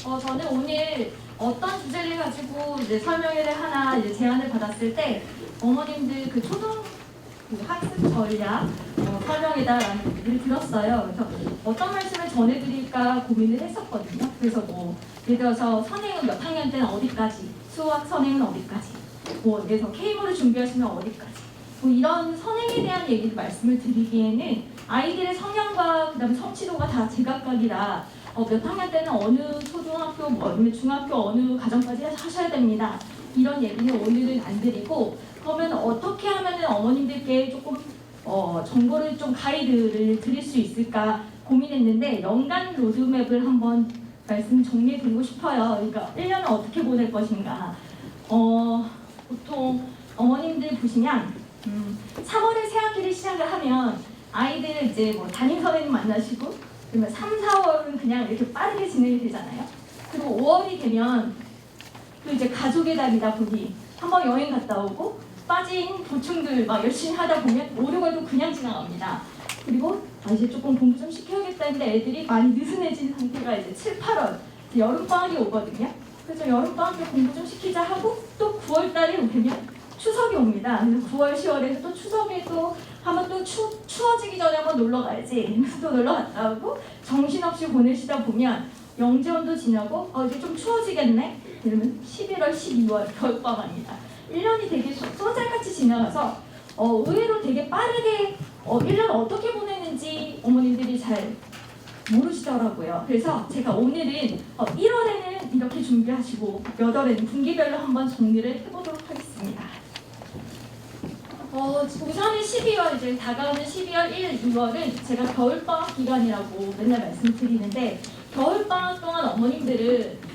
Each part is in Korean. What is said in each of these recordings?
저는 오늘 어떤 주제를 가지고 이제 설명회를 하나 이제 제안을 받았을 때 어머님들 그 초등 그 학습 전략 설명회다라는 얘기를 들었어요. 그래서 어떤 말씀을 전해드릴까 고민을 했었거든요. 그래서 뭐 예를 들어서 선행은 몇 학년 때는 어디까지, 수학 선행은 어디까지, 뭐 그래서 K모를 준비하시면 어디까지, 뭐 이런 선행에 대한 얘기를 말씀을 드리기에는 아이들의 성향과 그다음에 성취도가 다 제각각이라 몇 학년 때는 어느 초등학교, 뭐 아니면 중학교 어느 과정까지 하셔야 됩니다. 이런 얘기는 오늘은 안 드리고, 그러면 어떻게 하면은 어머님들께 조금 정보를 좀 가이드를 드릴 수 있을까 고민했는데 연간 로드맵을 한번 말씀 정리해 드리고 싶어요. 그러니까 1년을 어떻게 보낼 것인가. 보통 어머님들 보시면 3월에 새 학기를 시작을 하면 아이들 이제 뭐 담임 선생님 만나시고 그러면 3, 4월은 그냥 이렇게 빠르게 진행이 되잖아요. 그리고 5월이 되면 또 이제 가족의 달이다 보니 한번 여행 갔다 오고 빠진 보충들 막 열심히 하다 보면 5, 6월도 그냥 지나갑니다. 그리고 이제 조금 공부 좀 시켜야겠다 했는데 애들이 많이 느슨해진 상태가 이제 7, 8월 여름방학이 오거든요. 그래서 여름방학 때 공부 좀 시키자 하고 또 9월 달에 오면 추석이 옵니다. 그래서 9월, 10월에 또 추석에 또 한번 또 추워지기 전에 한번 놀러 가야지. 또 놀러 갔다 오고 정신없이 보내시다 보면 영재원도 지나고 이제 좀 추워지겠네. 이러면 11월, 12월 겨울방학입니다. 1년이 되게 쏘잘같이 지나가서 의외로 되게 빠르게 1년 어떻게 보내는지 어머님들이 잘 모르시더라고요. 그래서 제가 오늘은 1월에는 이렇게 준비하시고 몇 월에는 분기별로 한번 정리를 해보도록 하겠습니다. 우선은 12월, 이제 다가오는 12월 1, 2월은 제가 겨울방학 기간이라고 맨날 말씀드리는데 겨울방학 동안 어머님들은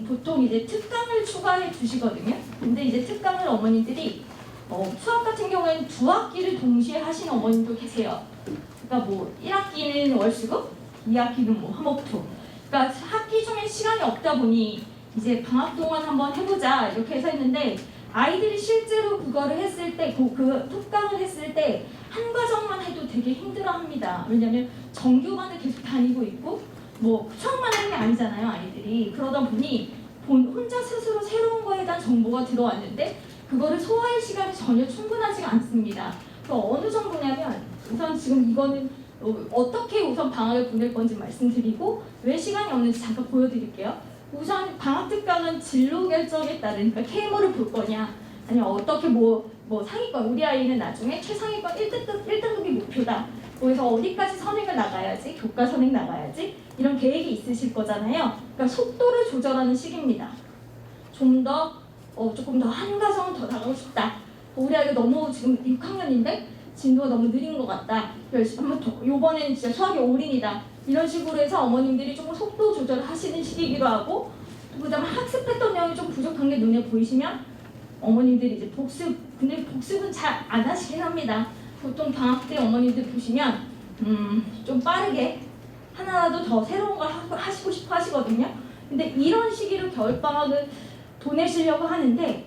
보통 이제 특강을 추가해 주시거든요. 근데 이제 특강을 어머님들이 수학 같은 경우에는 2학기를 동시에 하시는 어머님도 계세요. 그러니까 뭐 1학기는 월수급, 2학기는 뭐 화목토. 그러니까 학기 중에 시간이 없다 보니 이제 방학 동안 한번 해보자 이렇게 해서 했는데 아이들이 실제로 그거를 했을 때, 그 특강을 했을 때 한 과정만 해도 되게 힘들어합니다. 왜냐하면 정규반을 계속 다니고 있고 뭐 수학만 하는 게 아니잖아요, 아이들이. 그러다 보니 혼자 스스로 새로운 거에 대한 정보가 들어왔는데 그거를 소화할 시간이 전혀 충분하지가 않습니다. 그래서 어느 정도냐면 우선 지금 이거는 어떻게 우선 방학을 보낼 건지 말씀드리고 왜 시간이 없는지 잠깐 보여드릴게요. 우선 방학 특강은 진로 결정에 따른 그러니까 K모를 볼 거냐 아니면 어떻게 뭐 상위권, 우리 아이는 나중에 최상위권 1등급이 목표다. 그래서 어디까지 선행을 나가야지, 교과 선행 나가야지 이런 계획이 있으실 거잖아요. 그러니까 속도를 조절하는 시기입니다. 좀 더 조금 더 한 과정은 더 나가고 싶다. 우리 아이가 너무 지금 6학년인데 진도가 너무 느린 것 같다. 열심히 한번 더, 요번에는 진짜 수학이 올인이다. 이런 식으로 해서 어머님들이 조금 속도 조절을 하시는 시기이기도 하고 그 다음에 학습했던 내용이 좀 부족한 게 눈에 보이시면 어머님들이 이제 근데 복습은 잘 안 하시긴 합니다. 보통 방학 때 어머님들 보시면 좀 빠르게 하나라도 더 새로운 걸 하시고 싶어 하시거든요. 근데 이런 시기로 겨울방학을 보내시려고 하는데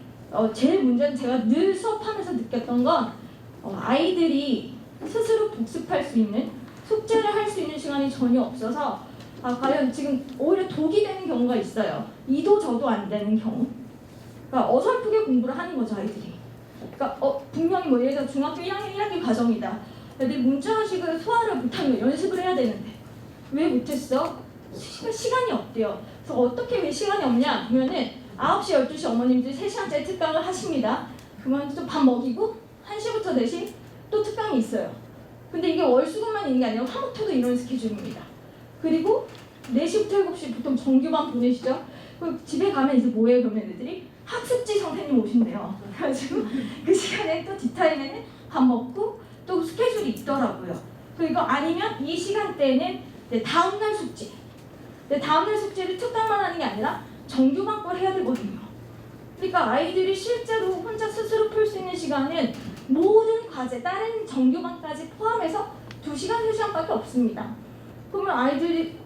제일 문제는 제가 늘 수업하면서 느꼈던 건 아이들이 스스로 복습할 수 있는 숙제를 할 수 있는 시간이 전혀 없어서 과연 지금 오히려 독이 되는 경우가 있어요. 이도 저도 안 되는 경우. 그러니까 어설프게 공부를 하는 거죠, 아이들이. 그러니까 분명히 뭐 예를 들어 중학교 1학년 1학기 과정이다. 애들이 문자식을 소화를 못하는 거 연습을 해야 되는데 왜 못했어? 시간이 없대요. 그래서 어떻게 왜 시간이 없냐? 그러면은 9시, 12시 어머님들이 3시간째 특강을 하십니다. 그러면 또 밥 먹이고 1시부터 4시 또 특강이 있어요. 근데 이게 월수금만 있는 게 아니라 화목토도 이런 스케줄입니다. 그리고 4시부터 7시 보통 정규반 보내시죠? 그리고 집에 가면 이제 뭐예요? 그러면 애들이 학습지 선생님 오신대요. 그래가지고 그 시간에 또 뒷타임에는 밥 먹고 또 스케줄이 있더라고요. 그리고 아니면 이 시간대에는 다음날 숙제. 다음날 숙제를 특강만 하는 게 아니라 정규반 걸 해야 되거든요. 그러니까 아이들이 실제로 혼자 스스로 풀 수 있는 시간은 모든 과제, 다른 정규반까지 포함해서 2시간, 3시간밖에 없습니다. 그러면 아이들이,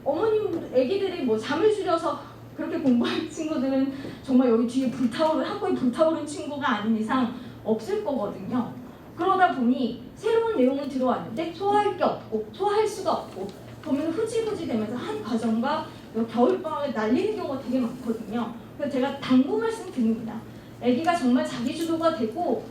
애기들이 뭐 잠을 줄여서 그렇게 공부할 친구들은 정말 여기 뒤에 학교에 불타오른 친구가 아닌 이상 없을 거거든요. 그러다 보니 새로운 내용은 들어왔는데 소화할 게 없고 소화할 수가 없고 그러면 흐지부지 되면서 한 과정과 겨울방학을 날리는 경우가 되게 많거든요. 그래서 제가 당부 말씀 드립니다. 아기가 정말 자기주도가 되고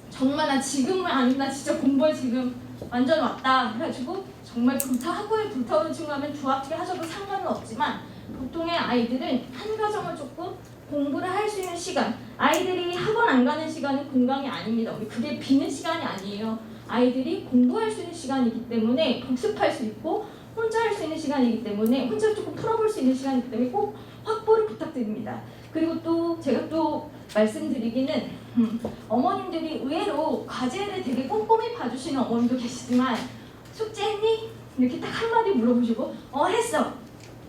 정말 나 지금은 아니면 나 진짜 공부에 지금 완전 왔다 해가지고 정말 학교에 불타오른 친구라면 두 학기 하셔도 상관은 없지만 보통의 아이들은 한 가정을 조금 공부를 할 수 있는 시간, 아이들이 학원 안 가는 시간은 공강이 아닙니다. 그게 비는 시간이 아니에요. 아이들이 공부할 수 있는 시간이기 때문에 복습할 수 있고 혼자 할 수 있는 시간이기 때문에 혼자 조금 풀어볼 수 있는 시간이기 때문에 꼭 확보를 부탁드립니다. 그리고 또 제가 또 말씀드리기는 어머님들이 의외로 과제를 되게 꼼꼼히 봐주시는 어머님도 계시지만 숙제했니? 이렇게 딱 한마디 물어보시고 했어.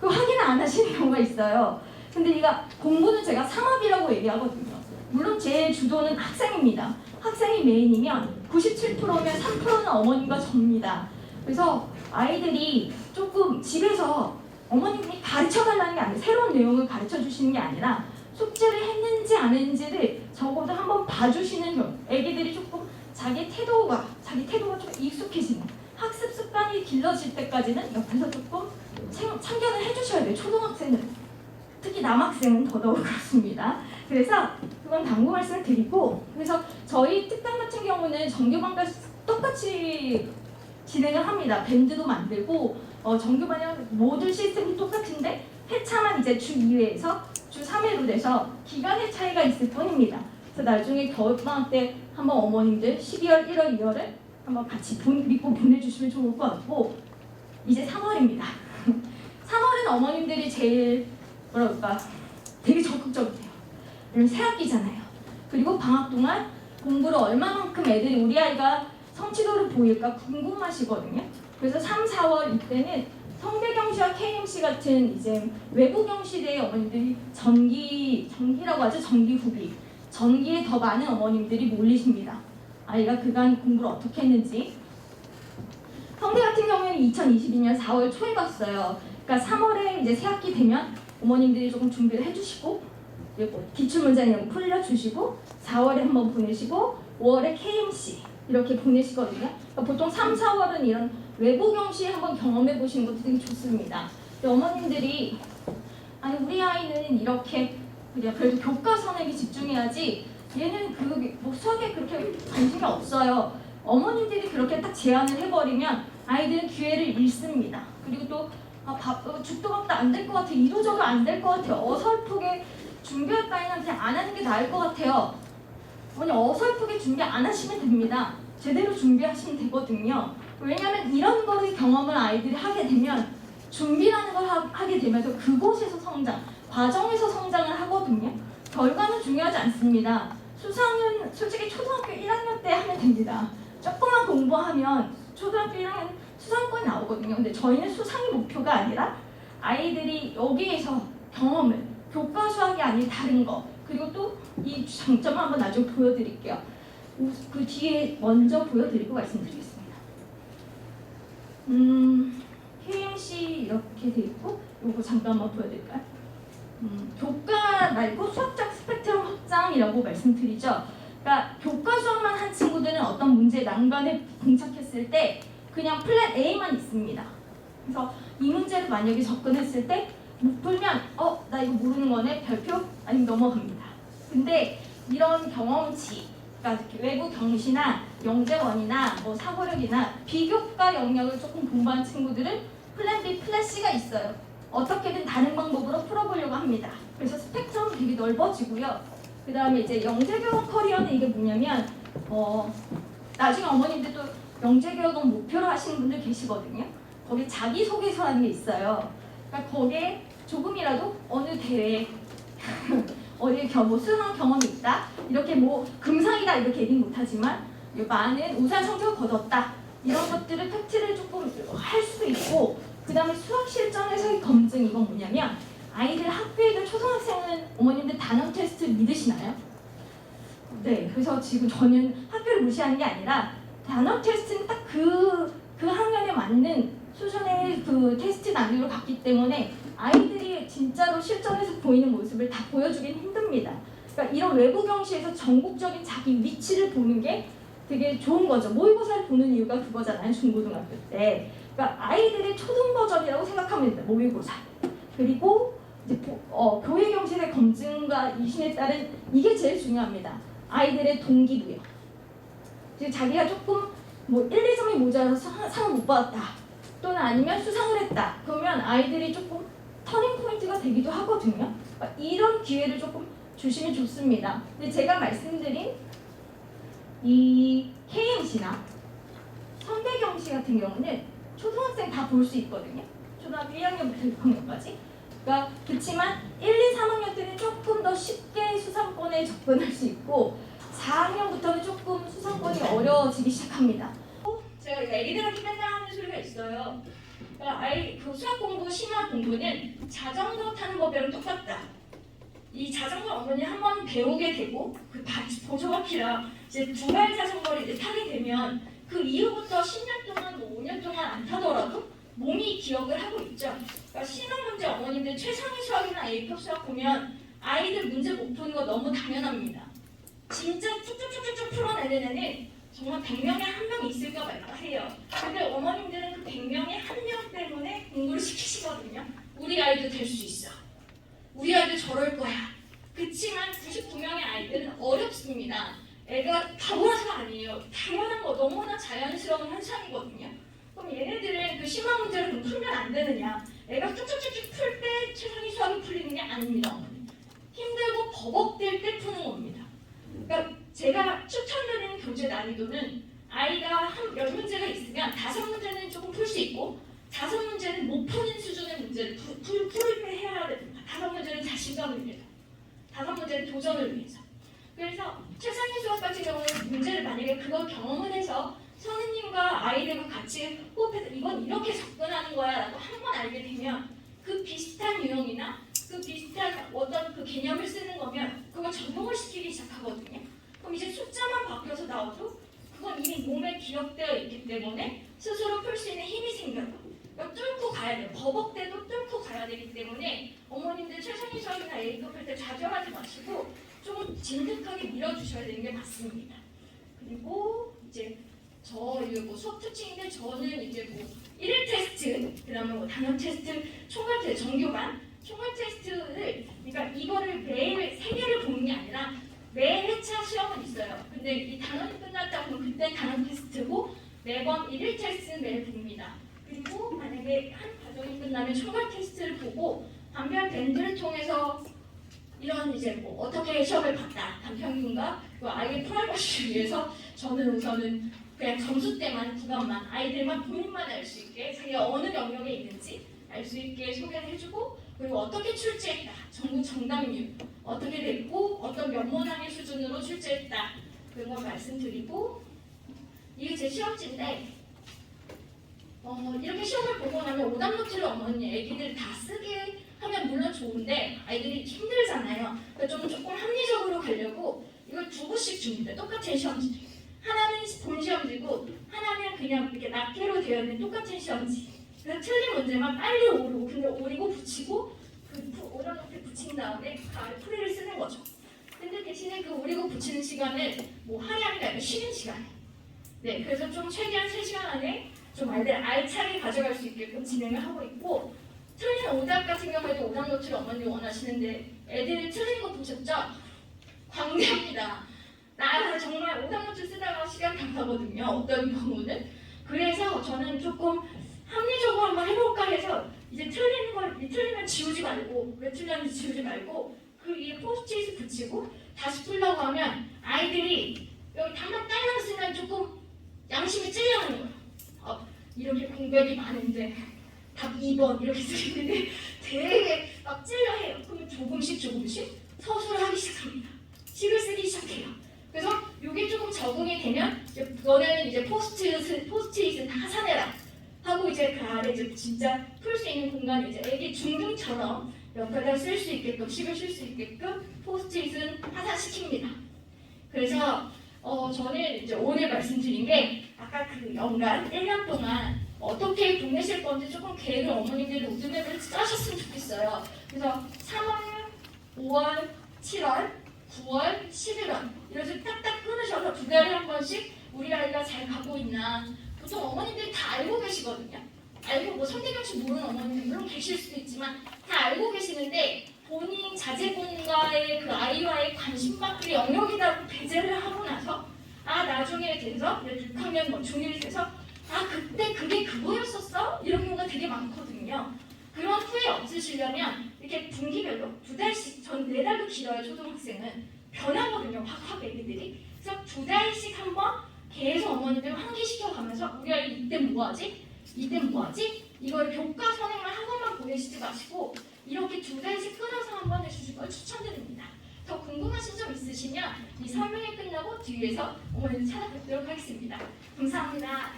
그 확인을 안 하시는 경우가 있어요. 근데 공부는 제가 삼합이라고 얘기하거든요. 물론 제 주도는 학생입니다. 학생이 메인이면 97%면 3%는 어머님과 저입니다. 그래서 아이들이 조금 집에서 어머님이 가르쳐달라는 게 아니라 새로운 내용을 가르쳐주시는 게 아니라 숙제를 했는지 안 했는지를 적어도 한번 봐주시는 경우, 애기들이 조금 자기 태도가 좀 익숙해지는 학습 습관이 길러질 때까지는 옆에서 조금 참견을 해주셔야 돼요. 초등학생은. 특히 남학생은 더더욱 그렇습니다. 그래서 그건 당부 말씀을 드리고, 그래서 저희 특강 같은 경우는 정규반과 똑같이 진행을 합니다. 밴드도 만들고 정규반이랑 모든 시스템이 똑같은데 회차만 이제 주 2회에서 주 3회로 돼서 기간의 차이가 있을 뿐입니다. 그래서 나중에 겨울방학 때 한번 어머님들 12월, 1월, 2월을 한번 같이 믿고 보내주시면 좋을 것 같고, 이제 3월입니다. 3월은 어머님들이 제일 되게 적극적이에요. 왜냐면 새학기잖아요. 그리고 방학 동안 공부를 얼마만큼 애들이 우리 아이가 성취도를 보일까 궁금하시거든요. 그래서 3, 4월 이때는 성대경시와 KMC 같은 이제 외부 경시대의 어머님들이 전기라고 하죠. 전기 후기. 전기에 더 많은 어머님들이 몰리십니다. 아이가 그간 공부를 어떻게 했는지. 성대 같은 경우에는 2022년 4월 초에 갔어요. 그러니까 3월에 이제 새학기 되면 어머님들이 조금 준비를 해주시고 기출문제 내용 풀려주시고 4월에 한번 보내시고 5월에 KMC 이렇게 보내시거든요. 그러니까 보통 3, 4월은 이런 외부 경시 한번 경험해 보시는 것도 되게 좋습니다. 어머님들이 우리 아이는 이렇게 그래도 교과서내기 집중해야지 얘는 수학에 그렇게 관심이 없어요. 어머님들이 그렇게 딱 제안을 해버리면 아이들은 기회를 잃습니다. 그리고 또 죽도 밥도 안 될 것 같아. 이도저도 안 될 것 같아요. 어설프게 준비할 바에는 그냥 안 하는 게 나을 것 같아요. 어설프게 준비 안 하시면 됩니다. 제대로 준비하시면 되거든요. 왜냐하면 이런 거를 경험을 아이들이 하게 되면 준비라는 걸 하게 되면서 그곳에서 과정에서 성장을 하거든요. 결과는 중요하지 않습니다. 수상은 솔직히 초등학교 1학년 때 하면 됩니다. 조금만 공부하면 초등학교 1학년 수상권이 나오거든요. 근데 저희는 수상이 목표가 아니라 아이들이 여기에서 경험을 교과 수학이 아닌 다른 거, 그리고 또 이 장점을 한번 나중에 보여드릴게요. 그 뒤에 먼저 보여드리고 말씀드리겠습니다. KMC 이렇게 돼 있고, 이거 잠깐 한번 보여드릴까요? 교과 말고 수학적 스펙트럼 확장이라고 말씀드리죠. 그러니까 교과 수학만 한 친구들은 어떤 문제 난관에 봉착했을 때 그냥 플랜 A만 있습니다. 그래서 이 문제를 만약에 접근했을 때 못 풀면 나 이거 모르는 거네, 별표 아니면 넘어갑니다. 근데 이런 경험치, 그러니까 외부 경시나 영재원이나 사고력이나 비교과 영역을 조금 공부한 친구들은 플랜 B, 플랜 C가 있어요. 어떻게든 다른 방법으로 풀어보려고 합니다. 그래서 스펙트럼이 되게 넓어지고요. 그 다음에 이제 영재교원 커리어는 이게 뭐냐면 나중에 어머님들 또 영재교원 목표로 하시는 분들 계시거든요. 거기 자기소개서라는 게 있어요. 그러니까 거기에 조금이라도 어느 대회 어디에 수상 경험이 있다, 이렇게 금상이다 이렇게 얘기는 못하지만 많은 우수한 성적을 거뒀다, 이런 것들을 팩트를 조금 할 수도 있고, 그 다음에 수학 실전에서의 검증, 이건 뭐냐면 아이들 학교에도 초등학생은 어머님들 단원 테스트 믿으시나요? 네, 그래서 지금 저는 학교를 무시하는 게 아니라 단원 테스트는 딱 그 학년에 맞는 수준의 그 테스트 난이도를 갖기 때문에 아이들이 진짜로 실전에서 보이는 모습을 다 보여주긴 힘듭니다. 그러니까 이런 외부 경시에서 전국적인 자기 위치를 보는 게 되게 좋은 거죠. 모의고사를 보는 이유가 그거잖아요, 중고등학교 때. 그러니까 아이들의 초등 버전이라고 생각하면 됩니다, 모의고사. 그리고 이제 교회 경찰의 검증과 이신에 따른 이게 제일 중요합니다. 아이들의 동기부여. 지금 자기가 조금 뭐 1, 2점이 모자라서 상을 못 받았다. 또는 아니면 수상을 했다. 그러면 아이들이 조금 터닝 포인트가 되기도 하거든요. 이런 기회를 조금 주시면 좋습니다. 근데 제가 말씀드린 이 KMC나 선배경시 같은 경우는 초등학생 다 볼 수 있거든요. 초등학교 1학년부터 6학년까지. 그러니까 그렇지만 1, 2, 3학년 때는 조금 더 쉽게 수상권에 접근할 수 있고 4학년부터는 조금 수상권이 어려워지기 시작합니다. 제가 애기들한테 맨날 하는 소리가 있어요. 그러니까 그 수학 공부, 심화 공부는 자전거 타는 법이랑 똑같다. 이 자전거 어머니 한번 배우게 되고 그 보조바퀴랑 이제 두발 자전거를 이제 타게 되면 그 이후부터 10년 동안, 뭐 5년 동안 안 타더라도 몸이 기억을 하고 있죠. 그러니까 시험 문제 어머님들 최상위 수학이나 A급 수학 보면 아이들 문제 못 푸는 거 너무 당연합니다. 진짜 쭉쭉쭉쭉 풀어내는 애는 정말 100명에 1명 있을까 말까 해요. 근데 어머님들은 그 100명에 1명 때문에 공부를 시키시거든요. 우리 아이도 될 수 있어. 우리 아이도 저럴 거야. 그치만 99명의 아이들은 어렵습니다. 애가 바보라서가 아니에요. 당연한 거 너무나 자연스러운 현상이거든요. 그럼 얘네들은 그 심화 문제를 좀 풀면 안 되느냐? 애가 쭉쭉쭉쭉 풀 때 최상위 수학이 풀리느냐? 아닙니다. 힘들고 버벅댈 때 푸는 겁니다. 그러니까 제가 추천드리는 교재 난이도는 아이가 한 10문제가 있으면 5문제는 조금 풀 수 있고 5문제는 못 푸는 수준의 문제를 풀 때 해야 됩니다. 5문제는 자신감을 위해서, 5문제는 도전을 위해서. 그래서 최상위 수학 같은 경우는 문제를 만약에 그걸 경험을 해서 선생님과 아이들과 같이 호흡해서 이건 이렇게 접근하는 거야 라고 한 번 알게 되면 그 비슷한 유형이나 그 비슷한 어떤 그 개념을 쓰는 거면 그걸 적용을 시키기 시작하거든요. 그럼 이제 숫자만 바뀌어서 나와도 그건 이미 몸에 기억되어 있기 때문에 스스로 풀 수 있는 힘이 생겨요. 그러니까 뚫고 가야 돼요. 버벅대도 뚫고 가야 되기 때문에 어머님들 최상위 수학이나 A급 할 때 좌절하지 마시고 좀 진득하게 밀어주셔야 되는 게 맞습니다. 그리고 이제 이거 뭐 수업 특징인데 저는 이제 뭐 1일 테스트, 그다음에 뭐 단원 테스트, 총괄 테스트, 정규반 총괄 테스트를 그러니까 이거를 매일 3개를 보는 게 아니라 매 회차 시험은 있어요. 근데 이 단원이 끝났다 보면 그때 단원 테스트고 매번 1일 테스트는 매일 봅니다. 그리고 만약에 한 과정이 끝나면 총괄 테스트를 보고 반별 밴드를 통해서 이런 이제 뭐 어떻게 시험을 봤다 단평균과 그 아이의 프라이버시를 위해서 저는 우선은 그냥 점수 때만 구간만 아이들만 본인만 알 수 있게 자기가 어느 영역에 있는지 알 수 있게 소개를 해주고 그리고 어떻게 출제했다 전국 정답률 어떻게 됐고 어떤 면모낭의 수준으로 출제했다 그런 걸 말씀드리고 이게 제 시험지인데 이렇게 시험을 보고 나면 오답노트를 어머니 애기들 다 쓰게 하면 물론 좋은데 아이들이 힘들잖아요. 그러니까 조금 합리적으로 가려고 이걸 2부씩 줍니다. 똑같은 시험지. 하나는 본 시험지고 하나는 그냥 이렇게 낱개로 되어 있는 똑같은 시험지. 그래서 틀린 문제만 빨리 오르고 근데 오리고 붙이고 그 오답노트에 붙인 다음에 그 아래 풀이를 쓰는 거죠. 근데 대신에 그 오리고 붙이는 시간을 뭐 할애하는 게 아니라 쉬는 시간이에요. 네, 그래서 좀 최대한 3시간 안에 좀 아이들 알차게 가져갈 수 있게끔 진행을 하고 있고 틀린 오답 같은 경우에도 오답 노트를 어머니 원하시는데 애들이 틀린 거 보셨죠? 광대합니다. 나 정말 오답 노트 쓰다가 시간 다 가거든요. 어떤 경우는. 그래서 저는 조금 합리적으로 한번 해볼까 해서 이제 틀리면 지우지 말고 왜 틀렸는지 지우지 말고 그 위에 포스트잇을 붙이고 다시 풀려고 하면 아이들이 여기 답만 딸랑 쓰면 조금 양심이 찔려하는 거예요. 이렇게 공백이 많은데 답 2번 이렇게 쓰시는데 되게 막 찔려해요. 그러면 조금씩 서술을 하기 시작합니다. 식을 쓰기 시작해요. 그래서 이게 조금 적응이 되면 너네는 이제 포스트잇은 다 사내라 하고 이제 그 아래 이제 진짜 풀 수 있는 공간이 이제 애기 중등처럼 옆에다 쓸 수 있게끔 식을 쓸 수 있게끔 포스트잇은 하산시킵니다. 그래서 저는 이제 오늘 말씀드린 게 아까 그 연간 1년 동안 어떻게 보내실 건지 조금 계획을 어머님들이 로드맵을 짜셨으면 좋겠어요. 그래서 3월, 5월, 7월, 9월, 11월 이렇게 딱딱 끊으셔서 2달에 한 번씩 우리 아이가 잘 가고 있나 보통 어머님들이 다 알고 계시거든요. 알고 뭐 성대경 씨 모르는 어머니는 물론 계실 수도 있지만 다 알고 계시는데 본인 자제분과의 그 아이와의 관심받기를 영역이라고 배제를 하고 나서 나중에 돼서 6학년 뭐 중1 돼서 그때 그게 그거였었어? 이런 경우가 되게 많거든요. 그런 후회 없으시려면 이렇게 분기별로 2달씩, 전 4달도 길어요. 초등학생은 변하거든요. 확 애기들이. 그래서 2달씩 한번 계속 어머니들 환기시켜가면서 우리 아이 이때 뭐하지? 이때 뭐하지? 이걸 교과 선행만 한 번만 보내시지 마시고 이렇게 2달씩 끊어서 한번 해주실 걸 추천드립니다. 더 궁금하신 점 있으시면 이 설명이 끝나고 뒤에서 어머니를 찾아뵙도록 하겠습니다. 감사합니다.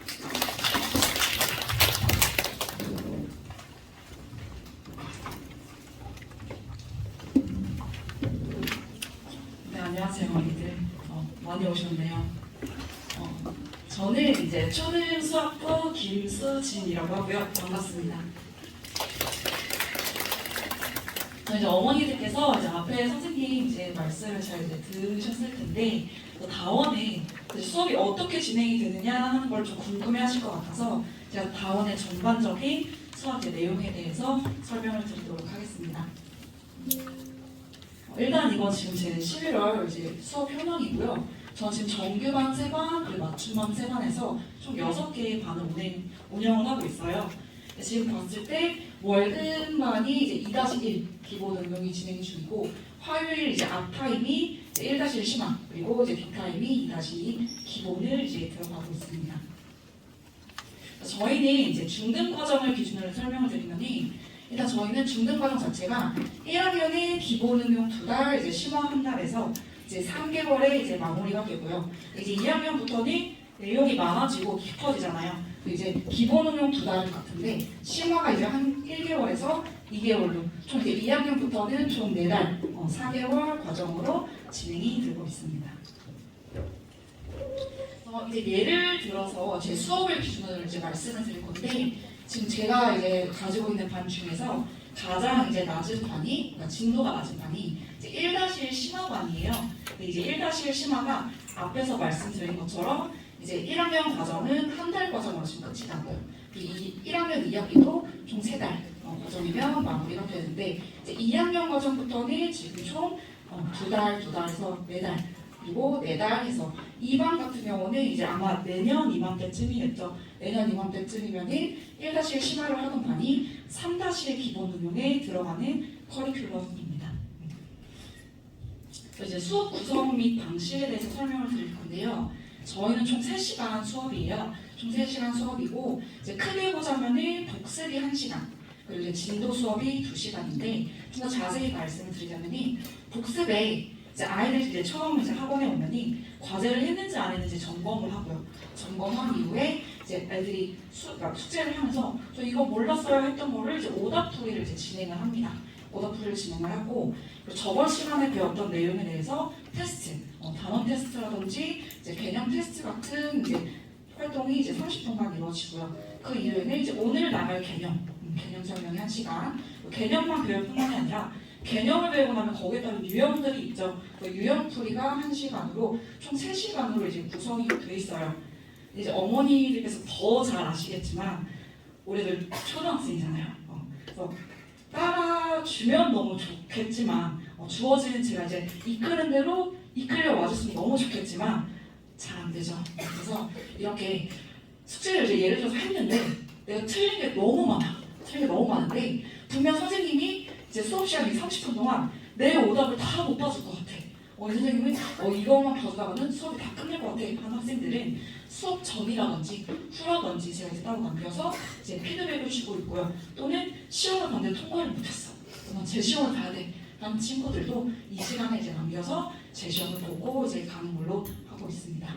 네, 안녕하세요, 어머니들. 많이 오셨네요. 저는 이제 초등수학부 김수진이라고 하고요. 반갑습니다. 이제 어머니들께서 이제 앞에 선생님 이제 말씀을 잘 이제 들으셨을 텐데 다원에 수업이 어떻게 진행이 되느냐 하는 걸 좀 궁금해하실 것 같아서 제가 다원의 전반적인 수학의 내용에 대해서 설명을 드리도록 하겠습니다. 일단 이건 지금 제 11월 이제 수업 현황이고요. 저 지금 정규반 3반 그리고 맞춤반 3반에서 총 6개의 반을 운영을 하고 있어요. 지금 봤을 때 월등반이 이제 2-1 기본 응용이 진행 중이고 화요일 이제 앞타임이 1-1 심화 그리고 이제 뒷타임이 2-2 기본을 이제 들어가고 있습니다. 저희는 이제 중등 과정을 기준으로 설명을 드리면이 일단 저희는 중등 과정 자체가 1학년에 기본 응용 2달 이제 심화 1달에서 이제 3개월에 이제 마무리가 되고요. 이제 2학년부터는 내용이 많아지고 깊어지잖아요. 이제 기본 응용 2달 같은데 심화가 이제 한 1개월에서 2개월로 총 이제 2학년부터는 총 4달 4개월 과정으로 진행이 되고 있습니다. 이제 예를 들어서 제 수업을 기준으로 이제 말씀을 드릴 건데 지금 제가 이제 가지고 있는 반 중에서 가장 이제 낮은 반이, 그러니까 진도가 낮은 반이 이제 1-1 심화반이에요. 근데 이제 1-1 심화가 앞에서 말씀드린 것처럼 이제 1학년 과정은 한 달 과정으로 지금 끝이 나고요. 이 1학년 2학기도 총 3달 과정이면 마무리가 되는데 이제 2학년 과정부터는 지금 총 2달에서 4달 그리고 4달 해서 2반 같은 경우는 이제 아마 내년 이맘때쯤이겠죠. 내년 이맘때쯤이면은 1-1 심화를 하던 반이 3-1 기본 응용에 들어가는 커리큘럼입니다. 이제 수업 구성 및 방식에 대해서 설명을 드릴 건데요. 저희는 총 3시간 수업이에요. 총 3시간 수업이고 이제 크게 보자면은 복습이 1시간 그리고 이제 진도 수업이 2시간인데 좀 더 자세히 말씀을 드리자면은 복습에 이제 아이들이 이제 처음 이제 학원에 오면이 과제를 했는지 안 했는지 점검을 하고요. 점검한 이후에 이제 애들이 그러니까 숙제를 하면서 저 이거 몰랐어요 했던 거를 이제 오답풀이를 이제 진행을 합니다. 오답풀이를 진행을 하고 그리고 저번 시간에 배웠던 내용에 대해서 테스트, 단원 테스트라든지 이제 개념 테스트 같은 이제 활동이 이제 30분간 이루어지고요. 그 이후에는 이제 오늘 나갈 개념 설명이 1시간, 개념만 배울 뿐만이 아니라 개념을 배우고 나면 거기에 따른 유형들이 있죠. 그 유형풀이가 1시간으로 총 3시간으로 이제 구성이 돼 있어요. 이제 어머니들께서 더 잘 아시겠지만 우리들 초등학생이잖아요. 그래서 따라주면 너무 좋겠지만 주어진 제가 이제 이끄는 대로 이끌려 와줬으면 너무 좋겠지만 잘 안 되죠. 그래서 이렇게 숙제를 이제 예를 들어서 했는데 내가 틀린 게 너무 많아. 틀린 게 너무 많은데 분명 선생님이 이제 수업 시간이 30분 동안 내 오답을 다 못 봐줄 것 같아. 이 선생님은 이것만 봐주다가는 수업이 다 끝날 것 같아 하는 학생들은 수업 전이라든지 후라든지 제가 이제 따로 남겨서 이제 피드백을 주고 있고요. 또는 시험을 봤는데 통과를 못했어. 그러면 제 시험을 봐야 돼. 라는 친구들도 이 시간에 이제 남겨서 제 시험을 보고 이제 가는 걸로 하고 있습니다.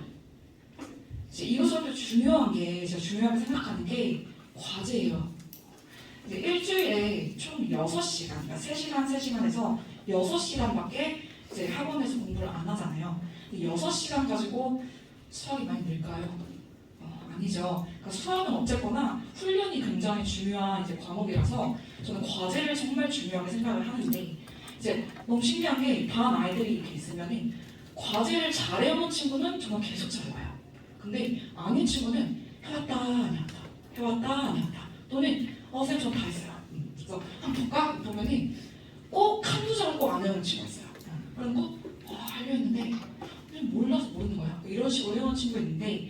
이제 이것저것 중요한 게 제가 중요하게 생각하는 게 과제예요. 이제 일주일에 총 6시간, 그러니까 3시간에서 6시간밖에 이제 학원에서 공부를 안 하잖아요. 6시간 가지고 수학이 많이 늘까요? 아니죠. 그러니까 수학은 어쨌거나 훈련이 굉장히 중요한 이제 과목이라서 저는 과제를 정말 중요하게 생각을 하는데 이제 너무 신기한 게 반 아이들이 이렇게 있으면은 과제를 잘해오는 친구는 정말 계속 잘 와요. 근데 아닌 친구는 해왔다 안 해왔다 해왔다 안 해왔다 또는 선생님 전 다 했어요. 그래서 한번 볼까? 보면은 꼭 한두 장은 꼭 안 해오는 친구가 있어요. 그럼 꼭 하려 했는데 그냥 몰라서 모르는 거야. 이런 식으로 해오는 친구가 있는데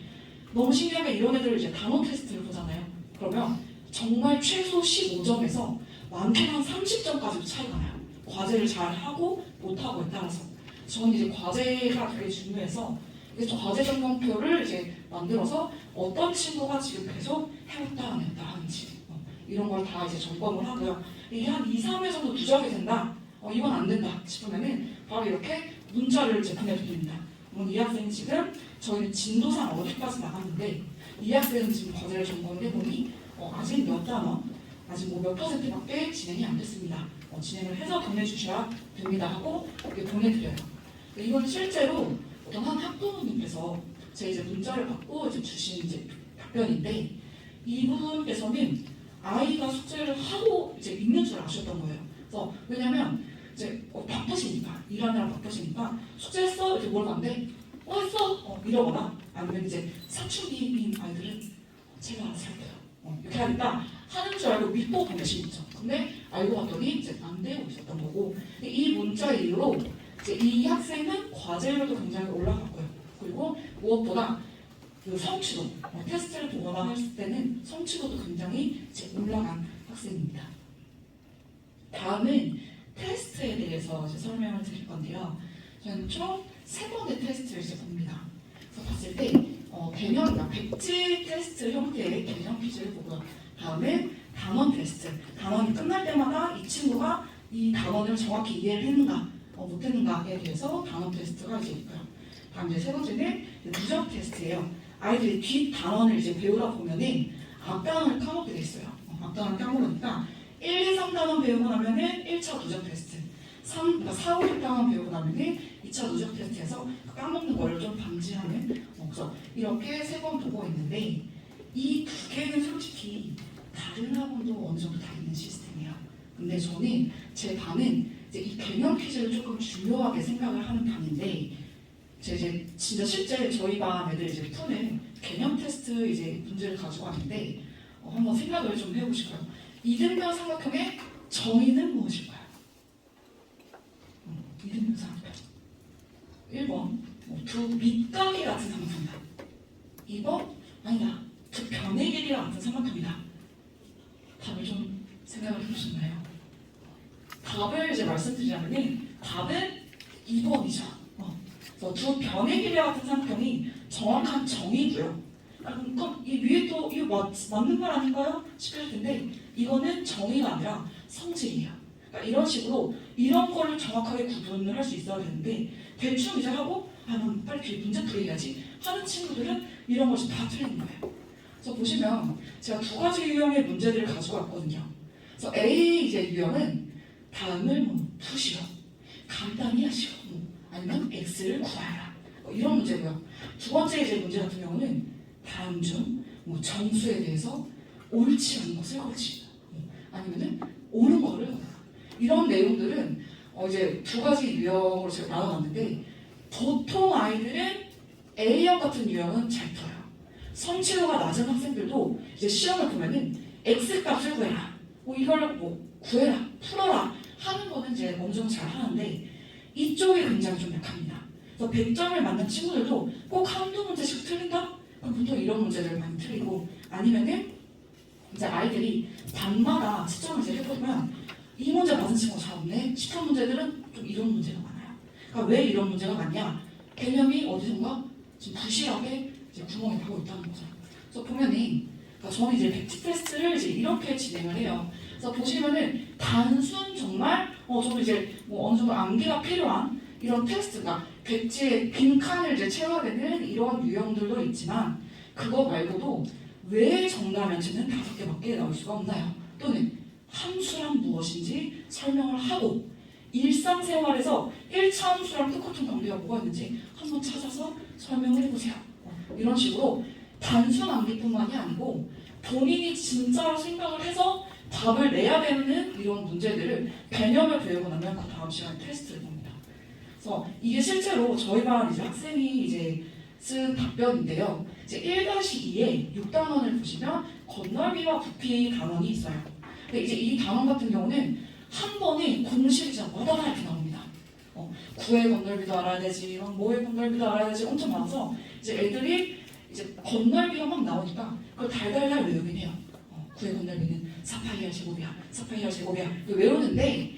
너무 신기하게 이런 애들을 이제 단어 테스트를 보잖아요. 그러면 정말 최소 15점에서 많게는 한 30점까지도 차이가 나요. 과제를 잘 하고 못하고에 따라서. 저는 이제 과제가 되게 중요해서 이제 과제 점검표를 이제 만들어서 어떤 친구가 지금 계속 해왔다 안 했다 하는지 이런 걸 다 이제 점검을 하고요. 이게 한 2, 3회 정도 누적이 된다. 이건 안 된다 싶으면은 바로 이렇게 문자를 이제 보내드립니다. 이 학생이 지금 저희는 진도상 어디까지 나갔는데 이 학생은 지금 과제를 점검을 해보니 아직 몇 단원, 아직 뭐 몇 %밖에 진행이 안 됐습니다. 진행을 해서 보내주셔야 됩니다 하고 이렇게 보내드려요. 이건 실제로 어떤 한 학부모님께서 제 이제 문자를 받고 이제 주신 이제 답변인데 이분께서는 아이가 숙제를 하고 이제 있는 줄 아셨던 거예요. 그래서 왜냐면 이제 바쁘시니까 일하느라 바쁘시니까 숙제했어 이렇게 물어봤는데 했어 이러거나 아니면 이제 사춘기인 아이들은 제가 알아서 할게요 이렇게 하니까 하는 줄 알고 믿고 보내신 거죠. 근데 알고 봤더니 이제 안 되고 있었던 거고 이 문자 이후로 이제 이 학생은 과제율도 굉장히 올라갔고요. 그리고 무엇보다 그 성취도 테스트를 보거나 했을 때는 성취도도 굉장히 이제 올라간 학생입니다. 다음은 테스트에 대해서 이제 설명을 드릴 건데요. 저는 총 3번의 테스트를 이제 봅니다. 그래서 봤을 때 개념, 백지 테스트 형태의 개념 퀴즈를 보고요. 다음에 단원 테스트. 단원이 끝날 때마다 이 친구가 이 단원을 정확히 이해를 했는가, 못했는가에 대해서 단원 테스트가 이제 있고요. 다음 이제 세 번째는 누적 테스트예요. 아이들이 뒷 단원을 이제 배우다 보면은 앞 단원을 까먹게 돼 있어요. 앞 단원을 까먹으니까 1, 2, 3 단원 배우고 나면은 1차 누적 테스트, 4, 5, 6 단원 배우고 나면은 2차 누적 테스트에서 까먹는 거를 좀 방지하는 그래서 이렇게 3번 보고 있는데 이 2개는 솔직히 다른 학원도 어느 정도 다 있는 시스템이에요. 근데 저는 제 반은 이제 이 개념 퀴즈를 조금 중요하게 생각을 하는 반인데 이제 진짜 실제 저희 반 애들 이제 푸는 개념 테스트 이제 문제를 가지고 왔는데 한번 생각을 좀 해보실까요? 이등변 삼각형의 정의는 무엇일까요? 이등변 삼각형 1번 두 밑각이 같은 삼각형이다. 2번 아니다. 두 변의 길이가 같은 삼각형이다. 답을 좀 생각을 해보셨나요? 답을 이제 말씀드리자면 답은 2번이죠. 그래서 두 변의 길이와 같은 삼각형이 정확한 정의고요. 그럼 이 위에 또 이거 맞는 말 아닌가요? 싶을 텐데 이거는 정의가 아니라 성질이에요. 그러니까 이런 식으로 이런 거를 정확하게 구분을 할 수 있어야 되는데 대충 이제 하고 난 빨리 문제 풀어야지 하는 친구들은 이런 것이 다 틀린 거예요. 그래서 보시면 제가 2가지 유형의 문제들을 가지고 왔거든요. 그래서 A 이제 유형은 다음을 푸시오, 간단히 하시오, 아니면 X를 구하라 이런 문제고요. 2번째 이제 문제 같은 경우는 다음 중 정수에 대해서 옳지 않은 것을 고치다, 아니면은 옳은 거를 고르라. 이런 내용들은 이제 2가지 유형으로 제가 나눠놨는데 보통 아이들은 A형 같은 유형은 잘 풀어요. 성취도가 낮은 학생들도 이제 시험을 보면은 X 값을 구해라, 이걸 구해라, 풀어라 하는 거는 이제 어느 정도 잘 하는데 이쪽이 굉장히 좀 약합니다. 그래서 100점을 맞는 친구들도 꼭 한두 문제씩 틀린다? 그럼 보통 이런 문제를 많이 틀리고 아니면은 이제 아이들이 반마다 채점을 이제 해보면 이 문제 맞은 친구가 잘 없네 싶은 문제들은 좀 이런 문제가 많아요. 그러니까 왜 이런 문제가 많냐? 개념이 어디선가 지금 부실하게 이제 구멍이 나고 있다는 거죠. 그래서 보면은 그러니까 저는 이제 백지 테스트를 이제 이렇게 진행을 해요. 그래서 보시면은 단순 정말 저도 이제 어느 정도 암기가 필요한 이런 테스트가 백지의 빈칸을 이제 채워야 되는 이런 유형들도 있지만 그거 말고도 왜 정답면체는 5개밖에 나올 수가 없나요? 또는 함수란 무엇인지 설명을 하고 일상생활에서 1차 함수랑 똑같은 관계가 뭐가 있는지 한번 찾아서 설명을 해보세요. 이런 식으로 단순 암기뿐만이 아니고 본인이 진짜로 생각을 해서 답을 내야 되는 이런 문제들을 개념을 배우고 나면 그 다음 시간에 테스트를 봅니다. 그래서 이게 실제로 저희 반 이제 학생이 이제 쓴 답변인데요. 이제 1-2에 6단원을 보시면 건널비와 부피 단원이 있어요. 근데 이제 이 단원 같은 경우는 한 번에 공식이 진짜 와다다 이렇게 나옵니다. 구의 건널비도 알아야 되지, 막 뭐의 건널비도 알아야 되지 엄청 많아서 이제 애들이 이제 건널비가 막 나오니까 그걸 달달달 외우긴 해요. 구의 건널비는 4파이R 제곱이야, 4파이R 제곱이야 외우는데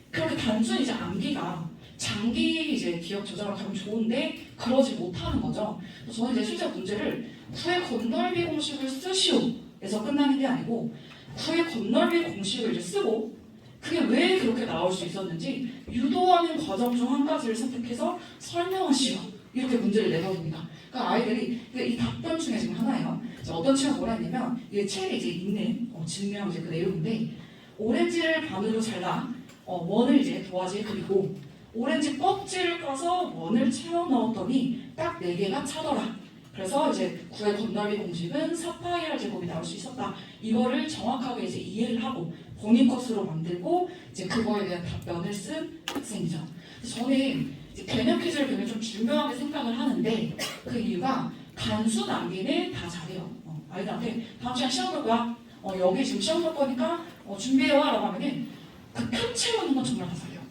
그렇게 단순히 이제 암기가 장기 이제 기억 조작을 하면 좋은데 그러지 못하는 거죠. 그래서 저는 이제 실제 문제를 구의 건널비 공식을 쓰시오에서 끝나는 게 아니고 구의 건널비 공식을 이제 쓰고 그게 왜 그렇게 나올 수 있었는지 유도하는 과정 중 한 가지를 선택해서 설명하시오 이렇게 문제를 내거든요. 그러니까 아이들이 이 답변 중에 지금 하나예요. 어떤 친구가 뭐라 했냐면 이게 책에 이제 있는 증명 이제 그 내용인데 오렌지를 반으로 잘라 원을 이제 도화지에 그리고 오렌지 껍질을 까서 원을 채워 넣었더니 딱 4개가 차더라. 그래서 이제 구의 건널비 공식은 4파이R 제곱이 나올 수 있었다. 이거를 정확하게 이제 이해를 하고 본인 것으로 만들고 이제 그거에 대한 답변을 쓴 학생이죠. 저는 이제 개념 퀴즈를 굉장히 좀 중요하게 생각을 하는데 그 이유가 단순 암기는 다 잘해요. 아이들한테 다음 시간 시험 볼 거야. 여기 지금 시험 볼 거니까 준비해와 라고 하면은 그 표 채우는 건 정말 다 잘해요.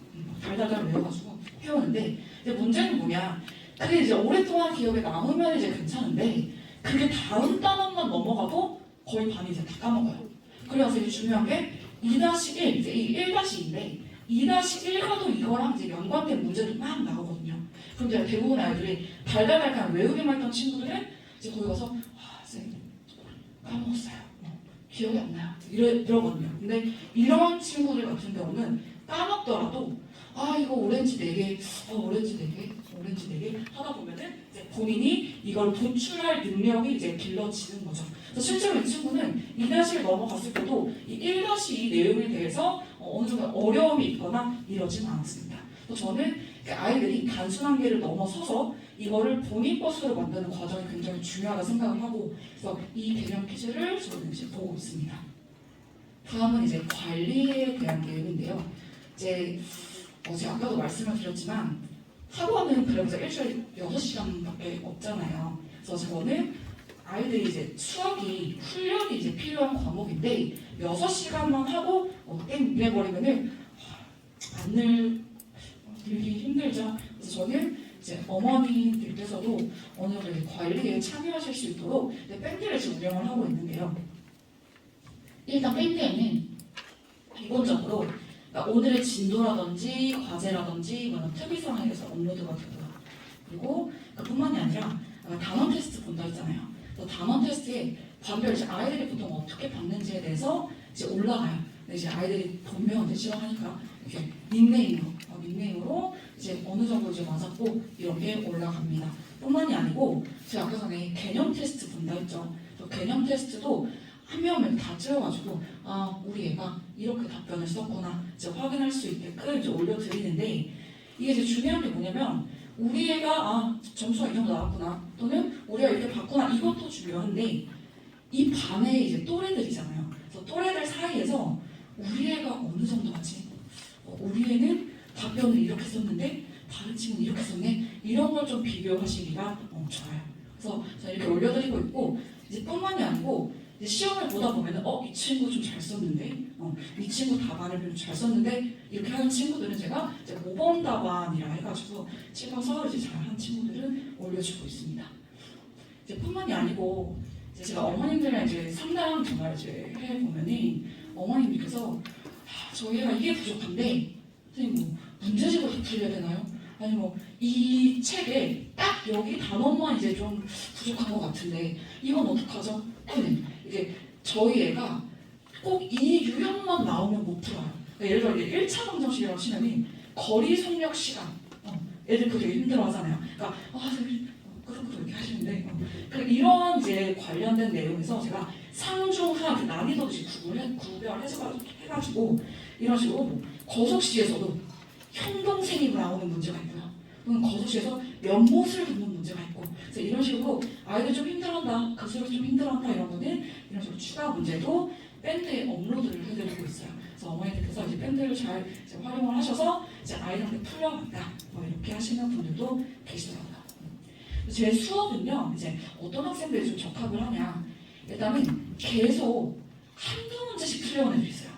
달달달 외워가지고 해오는데 근데 문제는 뭐냐? 그게 이제 오랫동안 기억에 남으면 이제 괜찮은데 그게 다음 단원만 넘어가도 거의 반이 이제 다 까먹어요. 그래서 이제 중요한 게 2-1, 이제 이 1-2인데 2-1과도 이거랑 이제 연관된 문제들이 막 나오거든요. 그럼 이제 대부분 아이들이 달달달 그냥 외우기만 했던 친구들은 이제 거기 가서 선생님 까먹었어요. 기억이 안 나요. 이러거든요. 근데 이런 친구들 같은 경우는 까먹더라도 이거 오렌지 4개, 오렌지 4개, 오렌지 4개 하다 보면은 이제 본인이 이걸 도출할 능력이 이제 길러지는 거죠. 그래서 실제로 이 친구는 2-1 넘어갔을 때도 이 1-2 내용에 대해서 어느 정도 어려움이 있거나 이러진 않았습니다. 그래서 저는 아이들이 단순 한계를 넘어서서 이거를 본인 것으로 만드는 과정이 굉장히 중요하다 생각을 하고 그래서 이 개념 퀴즈를 저는 이제 보고 있습니다. 다음은 이제 관리에 대한 내용인데요. 이제 제가 아까도 말씀을 드렸지만 학원은 그래서 일주일에 6시간밖에 없잖아요. 그래서 저는 아이들이 이제 수학이 훈련이 이제 필요한 과목인데 6시간만 하고 땡 보내버리면은 안 늘기 힘들죠. 그래서 저는 이제 어머니들께서도 어느 정도 관리에 참여하실 수 있도록 밴드를 지금 운영을 하고 있는데요. 일단 밴드에는 기본적으로 그러니까 오늘의 진도라든지 과제라든지 특이사항에 대해서 업로드가 되고요. 그리고 그뿐만이 아니라 단원 테스트 본다 했잖아요. 단원 테스트에 반별 이제 아이들이 보통 어떻게 받는지에 대해서 이제 올라가요. 근데 이제 아이들이 본명 이제 지원하니까 이렇게 닉네임으로 이제 어느 정도 이제 맞았고 이런 게 올라갑니다. 뿐만이 아니고 제가 아까 전에 개념 테스트 본다 했죠. 개념 테스트도 한 명을 다 찍어가지고 우리 애가 이렇게 답변을 썼구나 이제 확인할 수 있게끔 이제 올려드리는데 이게 이제 중요한 게 뭐냐면 우리 애가 점수가 이 정도 나왔구나 또는 우리가 이렇게 봤구나 이것도 중요한데 이 반의 이제 또래들이잖아요. 그래서 또래들 사이에서 우리 애가 어느 정도 하지? 우리 애는 답변을 이렇게 썼는데 다른 친구는 이렇게 썼네 이런 걸 좀 비교하시기가 좋아요. 그래서 제가 이렇게 올려드리고 있고 이제 뿐만이 아니고 이제 시험을 보다 보면은 이 친구 좀 잘 썼는데 이 친구 답안을 별로 잘 썼는데 이렇게 하는 친구들은 제가 이제 모범 답안이라 해가지고 찍어서 이제 잘한 친구들은 올려주고 있습니다. 이제 뿐만이 아니고 이제 제가 어머님들이랑 이제 상담 전화를 이제 해 보면은 어머님들께서 저희 애가 이게 부족한데 선생님 뭐 문제집을 더 풀려야 되나요? 아니 뭐 이 책에 딱 여기 단원만 이제 좀 부족한 것 같은데 이건 어떡하죠? 이게 저희 애가 꼭 이 유형만 나오면 못 풀어요. 그러니까 예를 들어 1차 방정식이라고 치면은 거리 속력 시간 애들 그거 되게 힘들어 하잖아요. 그러니까 그렇게 이렇게 하시는데 그러니까 이런 이제 관련된 내용에서 제가 상중하 난이도도 구별해가지고 이런 식으로 뭐 거속시에서도 형동생입으로 나오는 문제가 있고요. 또는 거속시에서 연못을 긋는 문제가 있고 그래서 이런 식으로 아이들 좀 힘들어한다, 교수를 좀 힘들어한다 이런 거는 이런 식으로 추가 문제도 밴드에 업로드를 해드리고 있어요. 그래서 어머니들께서 이제 밴드를 잘 이제 활용을 하셔서 이제 아이들한테 풀려간다 이렇게 하시는 분들도 계시더라고요. 제 수업은요, 이제 어떤 학생들이 좀 적합을 하냐. 일단은 계속 한두 문제씩 풀려온 애들이 있어요.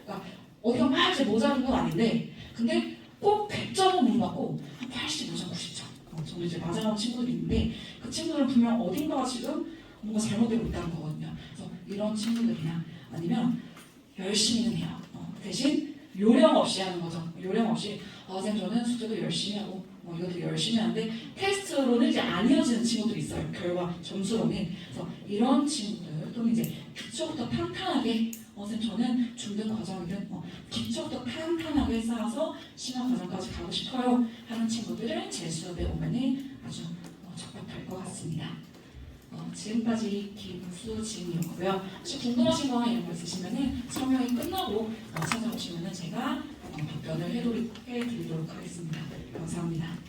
그러니까 어디가 막 이제 모자른 건 아닌데, 근데 꼭 100점은 못 맞고 한 85점, 90점 정도 이제 맞아가는 친구들이 있는데, 그 친구들은 분명 어딘가가 지금 뭔가 잘못되고 있다는 거거든요. 그래서 이런 친구들이나 아니면 열심히는 해요. 대신 요령 없이 하는 거죠. 요령 없이 선생님 저는 숙제도 열심히 하고 이것도 열심히 하는데 테스트로는 이제 안 이어지는 친구들이 있어요. 결과 점수로는. 그래서 이런 친구들 또는 이제 기초부터 탄탄하게 선생님 저는 중등 과정이든 기초부터 탄탄하게 쌓아서 심화 과정까지 가고 싶어요 하는 친구들은 제 수업에 오면은 아주 적합할 것 같습니다. 지금까지 김수진이었고요. 혹시 궁금하신 거나 이런 거 있으시면은 설명이 끝나고 찾아오시면은 제가 답변을 해드리도록 하겠습니다. 감사합니다.